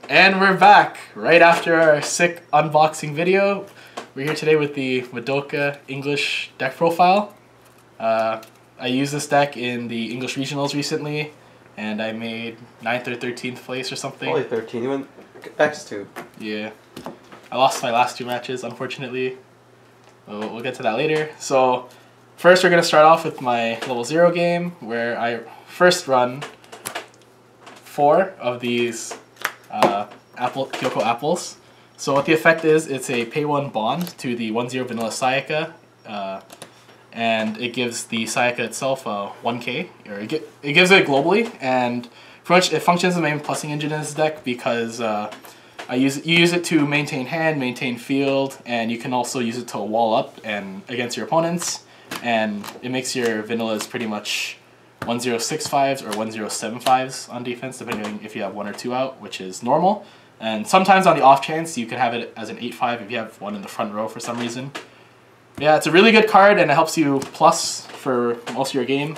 And we're back right after our sick unboxing video. We're here today with the Madoka English deck profile. I used this deck in the English regionals recently, and I made 9th or 13th place or something. Only 13, you went X2. Yeah. I lost my last 2 matches, unfortunately. We'll get to that later. So, first we're going to start off with my level 0 game, where I first run 4 of these Kyoko apples. So what the effect is, it's a pay 1 bond to the 1/0 vanilla Sayaka, and it gives the Sayaka itself 1k, or it gives it globally, and pretty much it functions as the main plussing engine in this deck because you use it to maintain hand, maintain field, and you can also use it to wall up and against your opponents, and it makes your vanillas pretty much 1065s or 1075s on defense, depending on if you have 1 or 2 out, which is normal. And sometimes on the off chance, you can have it as an 8-5 if you have 1 in the front row for some reason. Yeah, it's a really good card, and it helps you plus for most of your game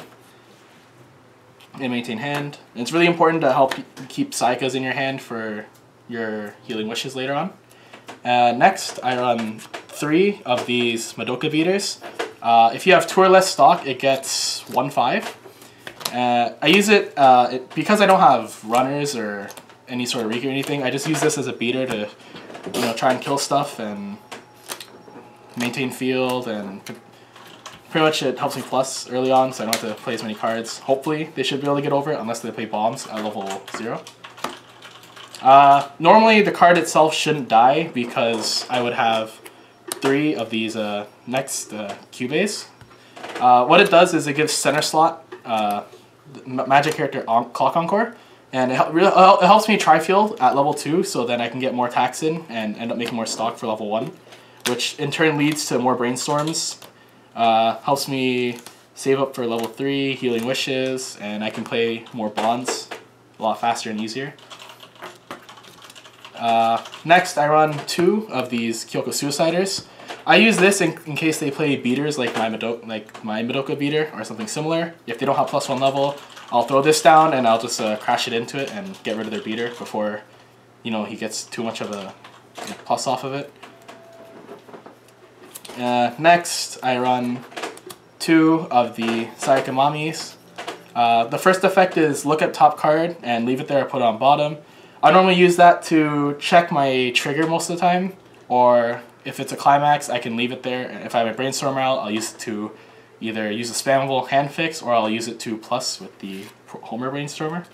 and maintain hand. And it's really important to help keep Sayakas in your hand for your healing wishes later on. Next, I run 3 of these Madoka beaters. If you have 2 or less stock, it gets 1/5. I use it because I don't have runners or any sort of Riki or anything. I just use this as a beater to, try and kill stuff and maintain field, and pretty much it helps me plus early on, so I don't have to play as many cards. Hopefully, they should be able to get over it unless they play bombs at level 0. Normally, the card itself shouldn't die because I would have 3 of these next Cubes. What it does is it gives center slot magic character Clock Encore, and it helps me tri-field at level 2, so then I can get more attacks in and end up making more stock for level 1, which in turn leads to more brainstorms, helps me save up for level 3, healing wishes, and I can play more bonds a lot faster and easier. Next, I run 2 of these Kyoko Suiciders. I use this in case they play beaters like my Madoka beater or something similar. If they don't have +1 level, I'll throw this down and I'll just crash it into it and get rid of their beater before, he gets too much of a plus off of it. Next, I run 2 of the Sayaka Mamis. The first effect is look at top card and leave it there or put it on bottom. I normally use that to check my trigger most of the time, or if it's a climax, I can leave it there. And if I have a Brainstormer out, I'll use it to either use a spammable hand fix, or I'll use it to plus with the Homer Brainstormer.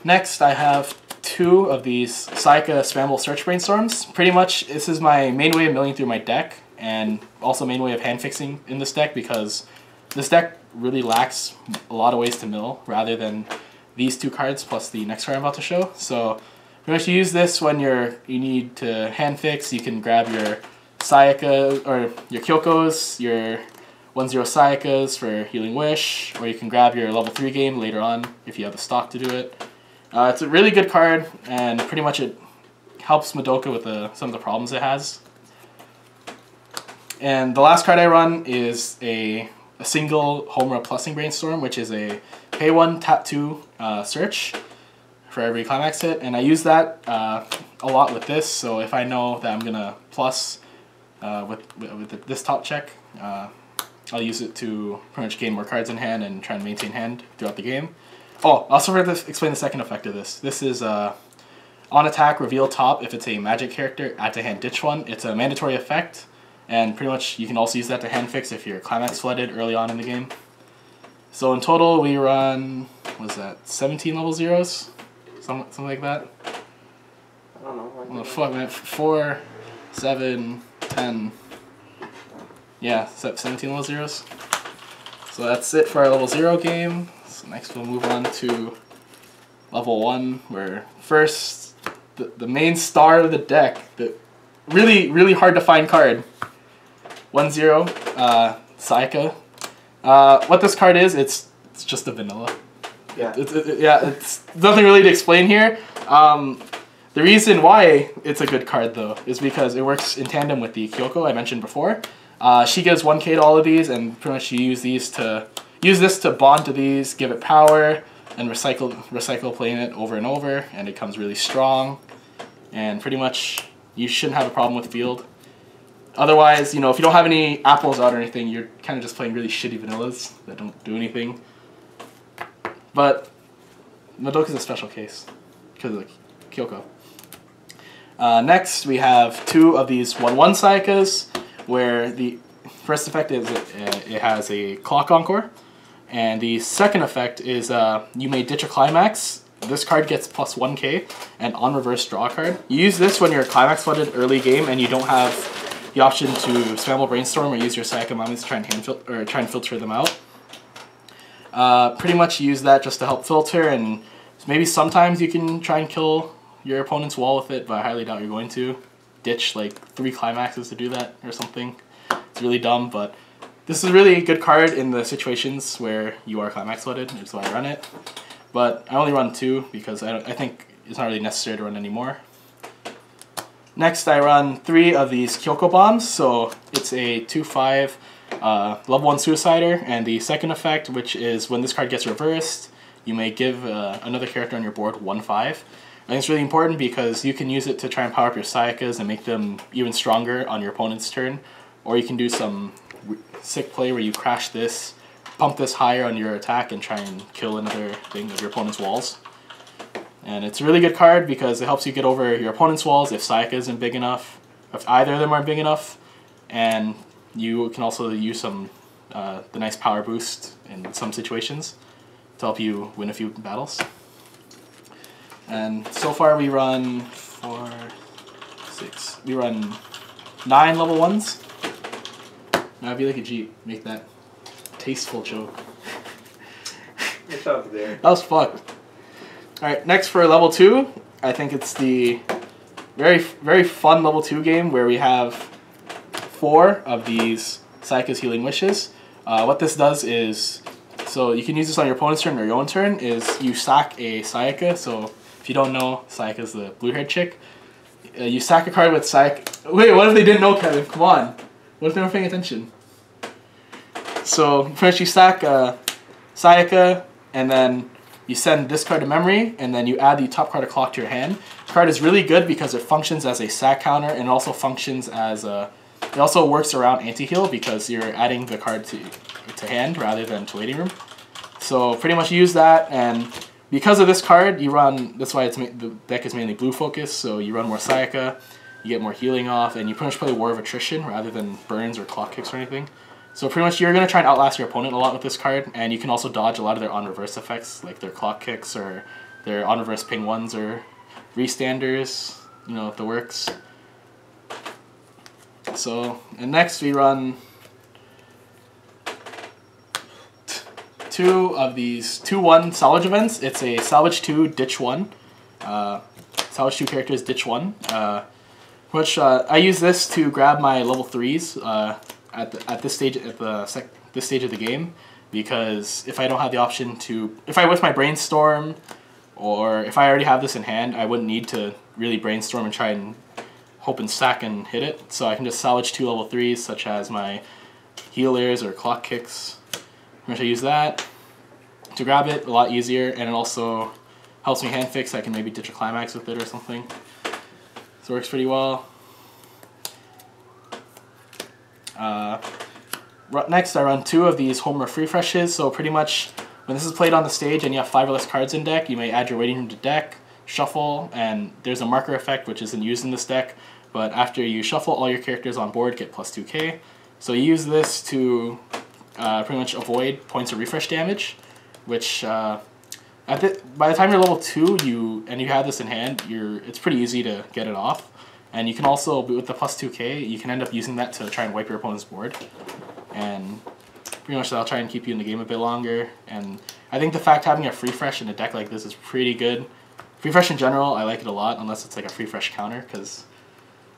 Next, I have 2 of these Sayaka spammable search brainstorms. Pretty much, this is my main way of milling through my deck, and also main way of hand fixing in this deck, because this deck really lacks a lot of ways to mill, rather than these 2 cards plus the next card I'm about to show. So pretty much you use this when you need to hand fix. You can grab your Sayaka, or your Kyokos, your 1/0 Sayakas for Healing Wish, or you can grab your level 3 game later on if you have the stock to do it. It's a really good card, and pretty much it helps Madoka with some of the problems it has. And the last card I run is a single Homura Plussing Brainstorm, which is a pay 1, tap 2 search for every climax hit, and I use that a lot with this. So if I know that I'm gonna plus with this top check, I'll use it to pretty much gain more cards in hand and try and maintain hand throughout the game. Oh, I also forgot to explain the second effect of this. This is on attack, reveal top. If it's a magic character, add to hand, ditch 1. It's a mandatory effect, and pretty much you can also use that to hand fix if you're climax flooded early on in the game. So in total, we run, what was that, 17 level 0s? Something like that? I don't know. Oh, fuck, man. 4, 7, 10. Yeah, 17 level 0s. So that's it for our level 0 game. So next we'll move on to level 1, where first, the main star of the deck, the really hard to find card. 1/0, Sayaka. What this card is, it's just a vanilla. Yeah. It's nothing really to explain here. The reason why it's a good card, though, is because it works in tandem with the Kyoko I mentioned before. She gives 1k to all of these, and pretty much you use this to bond to these, give it power, and recycle playing it over and over, and it comes really strong. And pretty much you shouldn't have a problem with field. Otherwise, you know, if you don't have any apples out or anything, you're kind of just playing really shitty vanillas that don't do anything. But Madoka's a special case because of Kyoko. Next, we have 2 of these 1/1 Sayakas, where the first effect is it has a clock encore, and the second effect is you may ditch a climax. This card gets plus 1k, and on reverse draw a card. You use this when you're climax flooded early game and you don't have the option to spammable brainstorm or use your Sayaka moments to try and filter them out. Pretty much use that just to help filter, and maybe sometimes you can try and kill your opponent's wall with it, but I highly doubt you're going to. Ditch like 3 climaxes to do that or something. It's really dumb, but this is really a good card in the situations where you are climax flooded, which is why I run it. But I only run 2 because I think it's not really necessary to run any more. Next, I run 3 of these Kyoko bombs. So it's a 2/5 level 1 Suicider, and the second effect, which is when this card gets reversed, you may give another character on your board 1/5. I think it's really important because you can use it to try and power up your Sayakas and make them even stronger on your opponent's turn. Or you can do some sick play where you crash this, pump this higher on your attack, and try and kill another thing of your opponent's walls. And it's a really good card because it helps you get over your opponent's walls if Sayaka isn't big enough, if either of them aren't big enough, and you can also use some the nice power boost in some situations to help you win a few battles. And so far we run 4, 6. We run 9 level 1s. Now I'd be like Ajit, make that tasteful joke. It's up there. That was fucked. Alright, next for level 2, I think it's the very fun level 2 game where we have 4 of these Sayaka's Healing Wishes. What this does is, so you can use this on your opponent's turn or your own turn, is you sack a Sayaka. So if you don't know, Sayaka's the blue-haired chick. You sack a card with Sayaka. Wait, what if they didn't know, Kevin? Come on. What if they weren't paying attention? So first you sack Sayaka, and then you send this card to memory, and then you add the top card of Clock to your hand. The card is really good because it functions as a sack counter, and it also functions as a... It also works around anti-heal because you're adding the card to hand rather than to waiting room. So pretty much use that, and because of this card, you run... That's why the deck is mainly blue focused, so you run more Sayaka, you get more healing off, and you pretty much play War of Attrition rather than burns or clock kicks or anything. So pretty much you're going to try and outlast your opponent a lot with this card, and you can also dodge a lot of their on-reverse effects, like their clock kicks or their on-reverse ping 1s or restanders, you know, the works. So, and next we run 2 of these 2/1 salvage events. It's a salvage 2, ditch 1. Salvage 2 characters, ditch 1. Which I use this to grab my level 3s at this stage this stage of the game, because if I don't have the option to, if I whiff my brainstorm, or if I already have this in hand, I wouldn't need to really brainstorm and try and hope and stack and hit it. So I can just salvage 2 level 3s, such as my healers or clock kicks. I'm going to use that to grab it a lot easier, and it also helps me hand fix. I can maybe ditch a climax with it or something. So it works pretty well. Next, I run 2 of these home refreshes. So pretty much, when this is played on the stage and you have 5 or less cards in deck, you may add your waiting room to deck, shuffle, and there's a marker effect which isn't used in this deck. But after you shuffle, all your characters on board get plus 2k. So you use this to pretty much avoid points of refresh damage, which by the time you're level 2, you have this in hand, it's pretty easy to get it off. And you can also, with the plus 2k, you can end up using that to try and wipe your opponent's board. And pretty much that'll try and keep you in the game a bit longer. And I think the fact having a free fresh in a deck like this is pretty good. Free fresh in general, I like it a lot, unless it's like a free fresh counter, because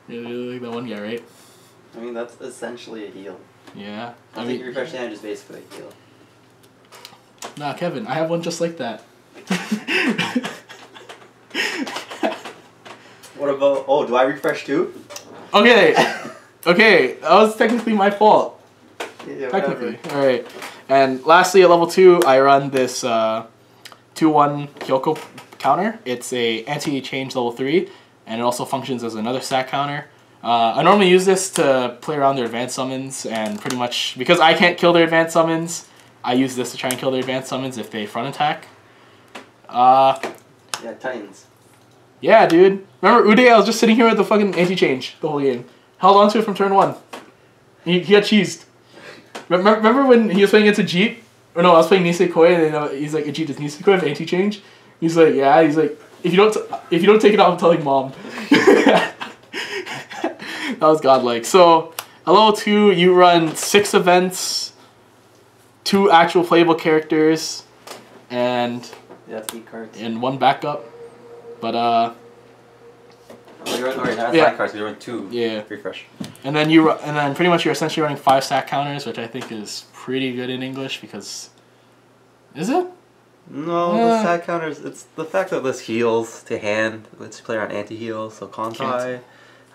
you like that one guy, right? I mean, that's essentially a heal. Yeah. I think refresh damage is basically a heal. Nah, Kevin, I have one just like that. What about... Oh, do I refresh too? Okay. Okay, that was technically my fault. Yeah, technically. Alright. And lastly, at level 2, I run this 2/1 Kyoko counter. It's a anti-change level 3, and it also functions as another sack counter. I normally use this to play around their advanced summons, and pretty much because I can't kill their advanced summons, I use this to try and kill their advanced summons if they front attack. Yeah, Titans. Yeah, dude. Remember Uday? I was just sitting here with the fucking anti-change the whole game. Held on to it from turn 1. He got cheesed. Remember when he was playing against Ajit? Or no, I was playing Nisekoi, and then he's like, Ajit, does Nisekoi have anti-change? He's like, yeah. He's like, if you don't take it out, I'm telling mom. That was godlike. So, at level 2, you run 6 events, 2 actual playable characters, and Yeah, 8 cards. and 1 backup. But Oh, you're already not Yeah. 5 cards. You're running 2. Yeah. Refresh. And then pretty much you're essentially running 5 stack counters, which I think is pretty good in English because, is it? No, the sack counters. It's the fact that this heals to hand. Let's play on anti-heal, so Kontai.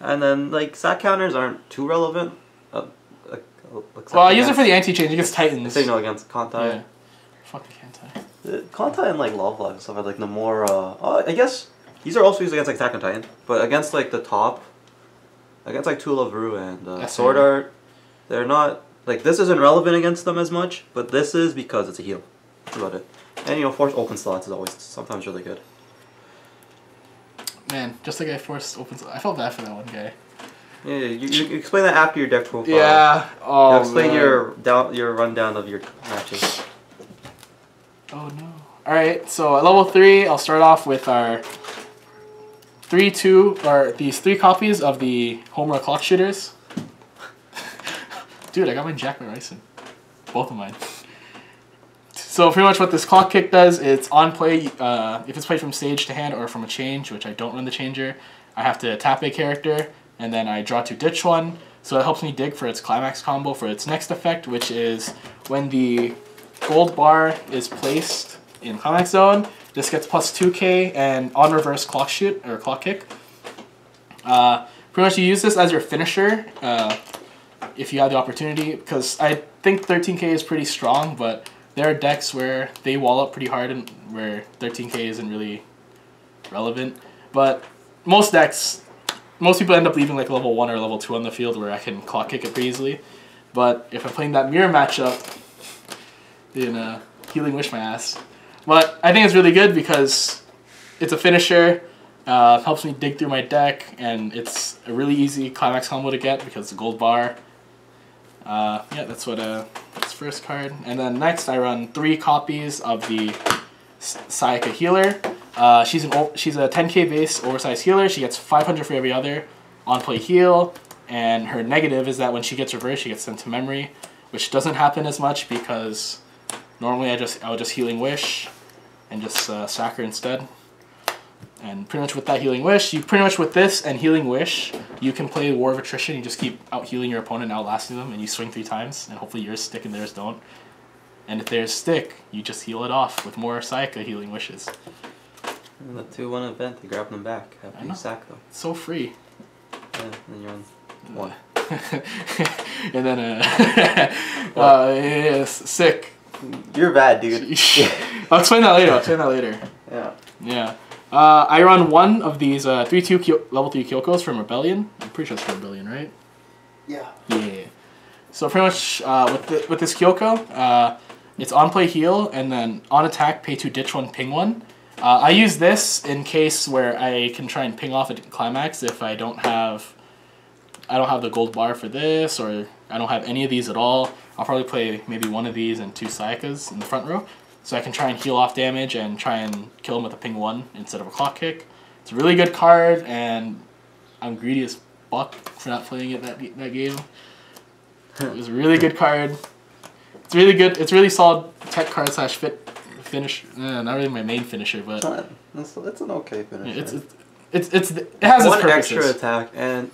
And then like sack counters aren't too relevant. Well, I use it for the anti-change against Titans. Say no against Kontai. Yeah. Fuck the Kantai. Kontai and like Love Live and stuff are like the more. I guess these are also used against like Attack on Titan, but against like the top, against like Tulavu and Sword Art, they're not like this isn't relevant against them as much. But this is because it's a heal. That's about it. And you know, force open slots is always sometimes really good. Man, just like I forced open. I felt bad for that one guy. Yeah, you explain that after your deck profile. Yeah. Oh, you explain man. your rundown of your matches. Oh no. All right. So at level 3, I'll start off with our 3/2 or these 3 copies of the Homer Clock Shooters. Dude, I got my Jack McRyson. Both of mine. So pretty much what this clock kick does, it's on play, if it's played from stage to hand or from a change, which I don't run the changer, I have to tap a character, and then I draw to ditch one. So it helps me dig for its climax combo for its next effect, which is when the gold bar is placed in climax zone, this gets plus 2k and on reverse clock shoot, or clock kick. Pretty much you use this as your finisher, if you have the opportunity, because I think 13k is pretty strong, but there are decks where they wall up pretty hard and where 13k isn't really relevant. But most decks, most people end up leaving like level 1 or level 2 on the field where I can clock kick it pretty easily. But if I'm playing that mirror matchup, then Healing Wish my ass. But I think it's really good because it's a finisher, helps me dig through my deck, and it's a really easy climax combo to get because it's a gold bar. Yeah, that's what that's first card. And then next I run 3 copies of the Sayaka Healer. She's a 10k base oversized healer. She gets 500 for every other on play heal, and her negative is that when she gets reversed, she gets sent to memory, which doesn't happen as much because normally I would just Healing Wish and just sack her instead. And pretty much with that Healing Wish, with this and Healing Wish, you can play War of Attrition. You just keep out healing your opponent, outlasting them, and you swing 3 times, and hopefully yours stick and theirs don't. And if theirs stick, you just heal it off with more Sayaka Healing Wishes. And the 2/1 event, you grab them back after you sack them. It's so free. Yeah, and then you're on 1. And then yeah, sick. You're bad, dude. I'll explain that later. Yeah. Yeah. I run 1 of these 3/2 level 3 Kyokos from Rebellion. I'm pretty sure it's from Rebellion, right? Yeah. Yeah. So pretty much with this Kyoko, it's on play heal, and then on attack pay 2 ditch 1 ping 1. I use this in case where I can try and ping off at climax if I don't have the gold bar for this, or I don't have any of these at all. I'll probably play maybe 1 of these and 2 Sayakas in the front row, so I can try and heal off damage and try and kill him with a ping 1 instead of a clock kick. It's a really good card, and I'm greedy as fuck for not playing it that game. It was a really good card. It's really good. It's really solid tech card / finish. Not really my main finisher, but it's an okay finisher. It has its 1 purposes. extra attack, and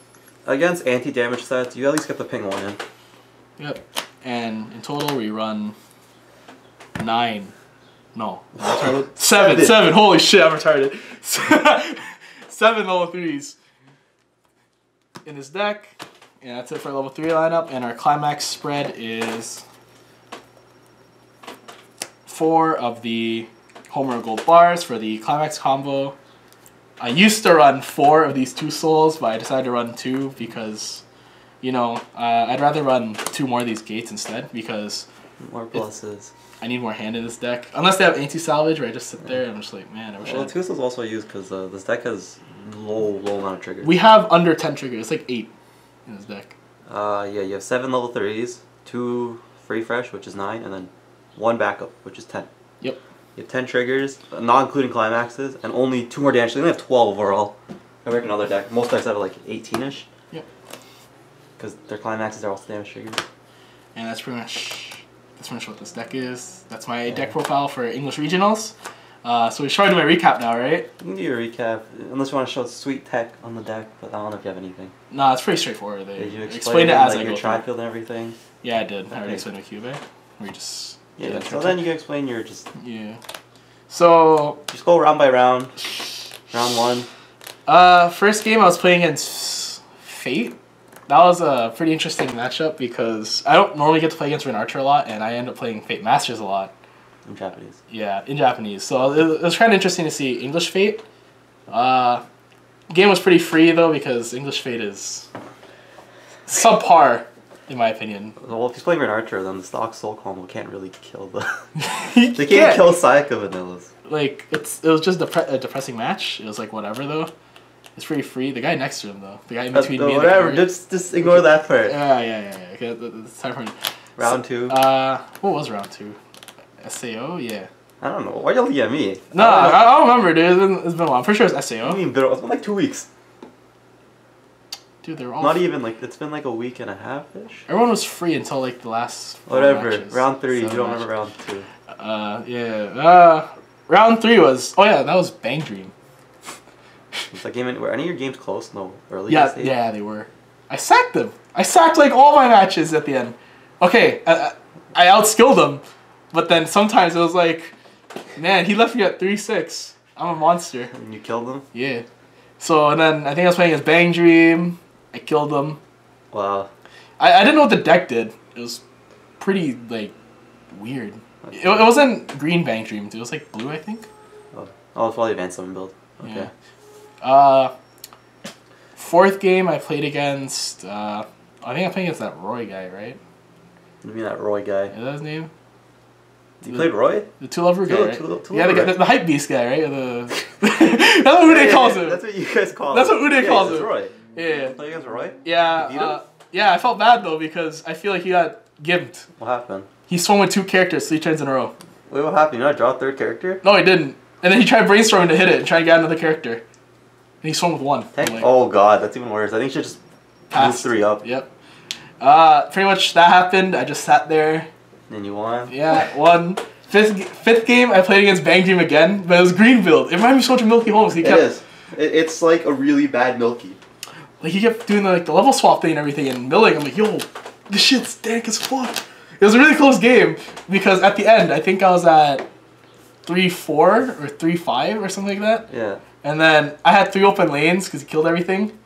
against anti-damage sets, you at least get the ping 1 in. Yep. And in total, we run 9. No, I'm retarded. 7. Holy shit, I'm retarded. 7 level 3s in this deck. Yeah, that's it for our level 3 lineup. And our climax spread is 4 of the Homer gold bars for the climax combo. I used to run 4 of these 2 souls, but I decided to run 2 because, you know, I'd rather run 2 more of these gates instead because more pluses. I need more hand in this deck. Unless they have anti-salvage where I just sit there and I'm just like, man, I wish I had... 2 souls also used because this deck has low amount of triggers. We have under 10 triggers. It's like 8 in this deck. Yeah, you have 7 level 3s, 2 free fresh, which is 9, and then 1 backup, which is 10. Yep. You have 10 triggers, not including climaxes, and only 2 more damage. So you only have 12 overall. Compared to another deck. Most decks have like 18-ish. Yep. Because their climaxes are also damage triggers. And that's pretty much what this deck is. That's my deck profile for English regionals. So we should do my recap now, right? You can do your recap, unless you want to show sweet tech on the deck, but I don't know if you have anything. Nah, it's pretty straightforward. Did you explain it as like I your go tri field and everything? Yeah, I did. Okay. I already explained my cube, eh? Or you just... Yeah, so then you can explain your just... Yeah. So... Just go round by round. Round 1. First game I was playing against Fate. That was a pretty interesting matchup because I don't normally get to play against Ren Archer a lot, and I end up playing Fate Masters a lot. In Japanese. Yeah, in Japanese. So it was kind of interesting to see English Fate. Game was pretty free though because English Fate is subpar, in my opinion. Well, if he's playing Ren Archer, then the stock soul combo can't really kill the... they can't kill Sayaka vanillas. Like, it was just a depressing match. It was like, whatever though. It's pretty free. The guy next to him though. The guy in between me and whatever, just ignore that part. Yeah. Okay, it's time for... Round 2. What was round 2? SAO? Yeah. I don't know. Why are you looking at me? No, I don't remember, dude. It's been a while. I'm pretty sure it's SAO. What do you mean, it's been like 2 weeks. Dude, they're all... Not even, like, it's been like a week and a half-ish. Everyone was free until, like, the last... Whatever. Matches. Round 3. You don't remember round 2. Yeah. Round 3 was... Oh, yeah, that was Bang Dream. It's like, were any of your games close? No. Early? Yeah, they were. I sacked them. I sacked, like, all my matches at the end. Okay, I outskilled them. But then sometimes it was like, man, he left me at 3-6. I'm a monster. And you killed them? Yeah. So, and then I think I was playing as Bang Dream. I killed them. Wow. I didn't know what the deck did. It was pretty, like, weird. It wasn't green Bang Dream. It was, like, blue, I think. Oh, it's probably Advanced Summon build. Okay. Yeah. Fourth game I played against, I think I played against that Roy guy, right? You mean that Roy guy? Is that his name? You played Roy? The Two-Lover guy, right? Yeah, the hype beast guy, right? That's what Uday calls him. That's what you guys call him. That's what Uday calls him. Roy. Yeah. Play against Roy? Yeah. Yeah, I felt bad though because I feel like he got gimped. What happened? He swung with 2 characters 3 turns in a row. Wait, what happened? You not draw a 3rd character? No, he didn't. And then he tried brainstorming to hit it and try to get another character. And he swung with 1. Like, oh god, that's even worse. I think you should just move 3 up. Yep. Pretty much that happened. I just sat there. And you won? Yeah, won. Fifth game, I played against Bang Dream again, but it was green build. It reminded me so much of Milky Holmes. It is. It's like a really bad Milky. Like, he kept doing the level swap thing and everything and milling. I'm like, yo, this shit's dank as fuck. It was a really close game because at the end, I think I was at 3-4 or 3-5 or something like that. Yeah. And then I had 3 open lanes because he killed everything.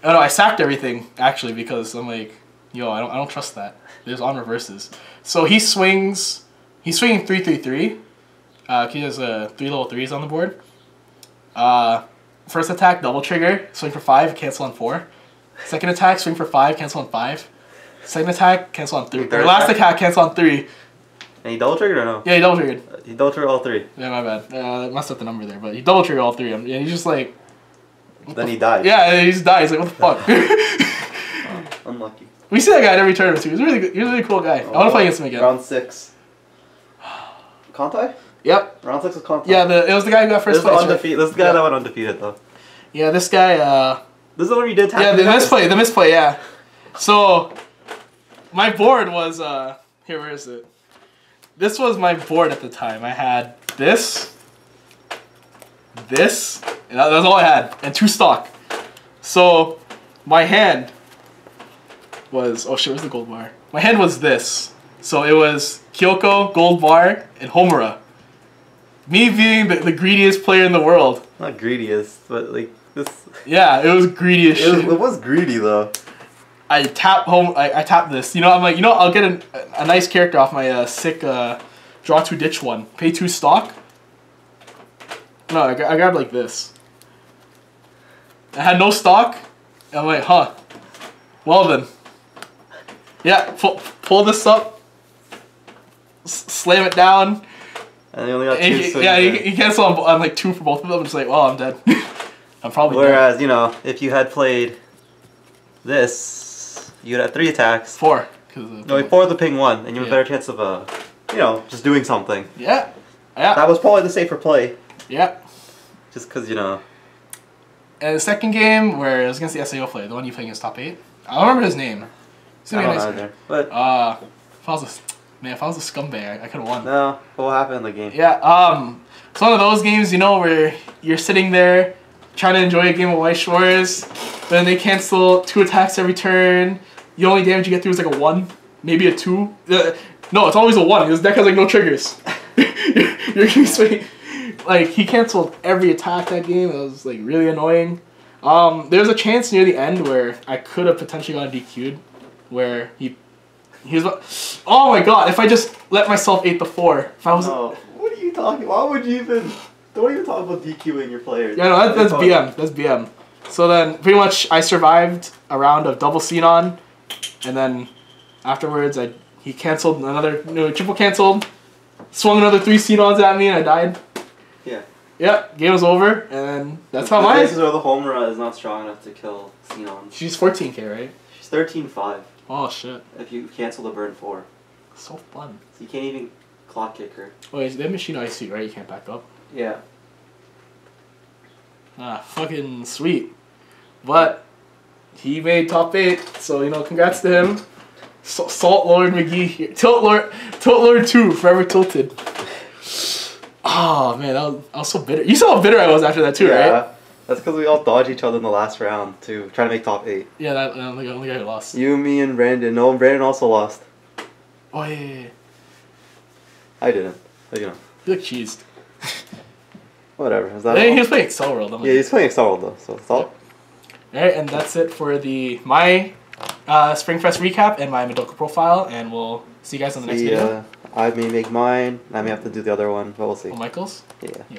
Oh no, I sacked everything actually because I'm like, yo, I don't trust that. There's on reverses. So he swings. He's swinging 3-3-3. He has 3 level 3s on the board. First attack, double trigger, swing for 5, cancel on 4. Second attack, swing for 5, cancel on 5. Second attack, cancel on 3. Or last attack, cancel on 3. And he double triggered or no? Yeah, he double triggered. He double triggered all 3. Yeah, my bad. I messed up the number there, but he double triggered all 3. And he's just like. Then he died. Yeah, and he just died. He's like, what the fuck? Unlucky. We see that guy at every tournament too. He's really good. He's a really cool guy. I want to play against him again. Round 6. Contai? Yep. Round 6 was Contai. Yeah, it was the guy who got first place. This is the guy that went undefeated though. Yeah, this guy. This is the one you did tap. Yeah, the misplay. Yeah. So, my board was here. Where is it? This was my board at the time. I had this, and that was all I had, and 2 stock. So, my hand was where's the gold bar? My hand was this. So it was Kyoko, gold bar, and Homura. Me being the greediest player in the world. Not greediest, but like this. Yeah, it was greedy as shit. It was greedy though. I tap this. You know, I'm like, you know, I'll get a nice character off my sick draw 2 ditch one. Pay 2 stock. No, I grabbed like this. I had no stock. And I'm like, huh. Well then. Yeah, pull this up. Slam it down. And you only got 2 swings. Yeah, you cancel on like 2 for both of them. I'm just like, well, I'm dead. I'm probably Whereas, dead. you know, if you had played this, you'd have 3 attacks. 4. No, 4 with the ping 1, and you have a better chance of, you know, just doing something. Yeah. Yeah. That was probably the safer play. Yeah. Just because, you know. And the second game, where it was against the SAO player, the one you playing against top 8. I don't remember his name. I don't know either. But if I was a scumbag, I could have won. No, what happened in the game? Yeah, it's one of those games, you know, where you're sitting there trying to enjoy a game of Weiss Schwarz, but then they cancel 2 attacks every turn. The only damage you get through is like a 1, maybe a 2. No, it's always a 1. This deck has like no triggers. You're swinging. Like, he canceled every attack that game. It was like really annoying. There was a chance near the end where I could have potentially gotten DQ'd, where he was. Oh my god! If I just let myself 8 to 4, if I was. No. What are you talking? Why would you even? Don't even talk about DQing your players. Yeah, no, that's BM. That's BM. So then, pretty much, I survived a round of double Xenon, and then afterwards, he canceled another. No, triple canceled. Swung another 3 Xenons at me, and I died. Yeah. Yep, game was over, and that's how mine. This is where the Homura is not strong enough to kill Xenon. She's 14k, right? She's 13-5. Oh shit. If you cancel the burn 4. So fun. So you can't even clock kick her. Wait, they have machine ice suit, right? You can't back up. Yeah. Ah, fucking sweet. But he made top 8, so you know, congrats to him. Salt Lord McGee here. Tilt Lord 2, forever tilted. Oh man, I was so bitter. You saw how bitter I was after that too, right? That's because we all dodged each other in the last round to try to make top 8. Yeah, that only guy who lost. You, me, and Brandon. No, Brandon also lost. Oh yeah. I didn't. But, you know. You look cheesed. Whatever. Is that he was playing Excel World. Yeah, he's playing Excel World though, so it's all. Alright, and that's it for my Springfest recap and my Madoka profile, and we'll see you guys on the next video. I may make mine. I may have to do the other one, but we'll see. Oh, Michael's? Yeah. Yeah.